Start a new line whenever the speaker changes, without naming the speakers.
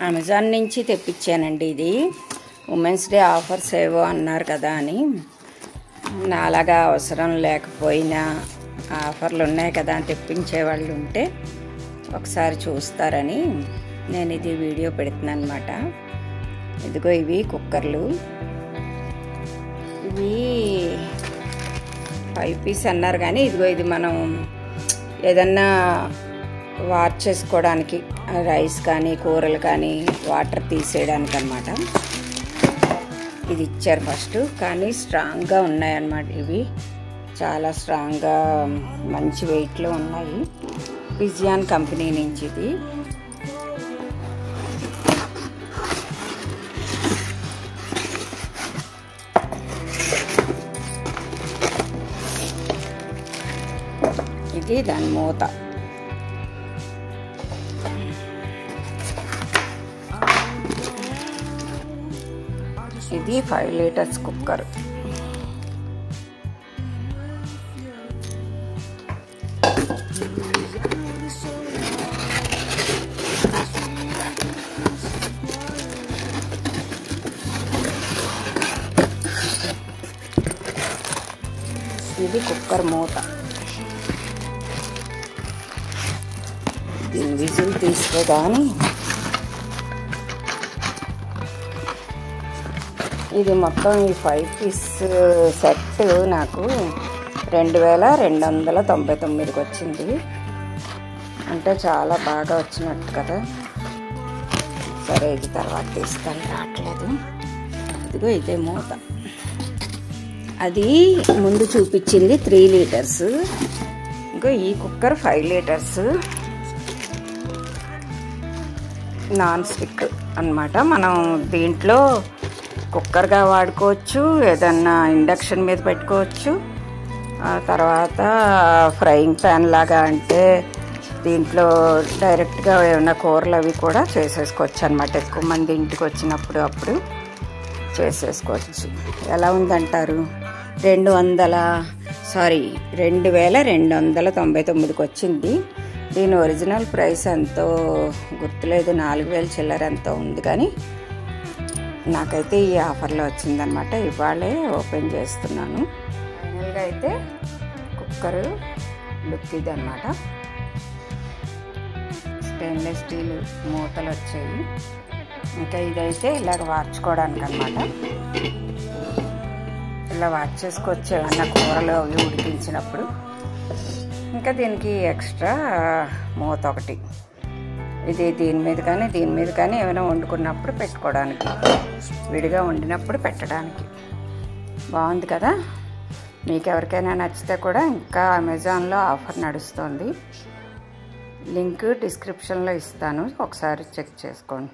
Amazon నుంచి తెప్పించానండి. ఇది women's day offers ఏవో అన్నారు కదా అని, నాలాగా అవసరం లేకపోయినా ఆఫర్లు ఉన్నాయి కదా అని తెప్పించే వాళ్ళు ఉంటే ఒకసారి చూస్తారని నేను ఇది వీడియో పెడుతున్నాను అనమాట. ఇదిగో ఇవి కుక్కర్లు, ఇవి 5 పీస్ అన్నారు కానీ ఇదిగో ఇది మనం ఏదన్నా వాష్ చేసుకోవడానికి, రైస్ కానీ కూరలు కానీ వాటర్ తీసేయడానికి అన్నమాట. ఇది ఇచ్చారు ఫస్ట్, కానీ స్ట్రాంగ్గా ఉన్నాయన్నమాట. ఇవి చాలా స్ట్రాంగ్గా మంచి వెయిట్లో ఉన్నాయి. పిజియాన్ కంపెనీ నుంచి ఇది. ఇది దాని మూత. ఇది 5 లీటర్స్ కుక్కర్. ఇది కుక్కర్ మూత. దీని విజిల్ తీస్తే కానీ ఇది మొత్తం ఈ 5 పీస్ సెట్ నాకు 2299కి వచ్చింది. అంటే చాలా బాగా వచ్చినట్టు కదా. సరే ఇది తర్వాత తీస్తాను, రావట్లేదు. ఇదిగో ఇదే మూత. అది ముందు చూపించింది 3 లీటర్స్. ఇంకో ఈ కుక్కర్ 5 లీటర్స్ నాన్ స్టిక్ అన్నమాట. మనం దీంట్లో కుక్కర్గా వాడుకోవచ్చు, ఏదన్నా ఇండక్షన్ మీద పెట్టుకోవచ్చు. తర్వాత ఫ్రైయింగ్ ప్యాన్ లాగా, అంటే దీంట్లో డైరెక్ట్గా ఏమైనా కూరలు అవి కూడా చేసేసుకోవచ్చు అన్నమాట. ఎక్కువ మంది ఇంటికి వచ్చినప్పుడు అప్పుడు చేసేసుకోవచ్చు. ఎలా ఉందంటారు? 2299కి వచ్చింది. దీని ఒరిజినల్ ప్రైస్ ఎంతో గుర్తులేదు, 4000 చిల్లర ఎంతో ఉంది. కానీ నాకైతే ఈ ఆఫర్లో వచ్చిందనమాట. ఇవాళే ఓపెన్ చేస్తున్నాను. ఫైనల్గా అయితే కుక్కర్ లుక్ ఇది అనమాట. స్టెయిన్లెస్ స్టీల్ మూతలు వచ్చాయి. ఇంకా ఇదైతే ఇలాగ వార్చుకోవడానికి అనమాట. ఇలా వాచ్ చేసుకోవచ్చు ఏమన్నా కూరలు అవి ఉడికించినప్పుడు. ఇంకా దీనికి ఎక్స్ట్రా మూత ఒకటి. ఇది దీని మీద కానీ ఏమైనా వండుకున్నప్పుడు పెట్టుకోవడానికి, విడిగా వండినప్పుడు పెట్టడానికి బాగుంది కదా. మీకు ఎవరికైనా నచ్చితే కూడా ఇంకా అమెజాన్లో ఆఫర్ నడుస్తుంది. లింక్ డిస్క్రిప్షన్లో ఇస్తాను, ఒకసారి చెక్ చేసుకోండి.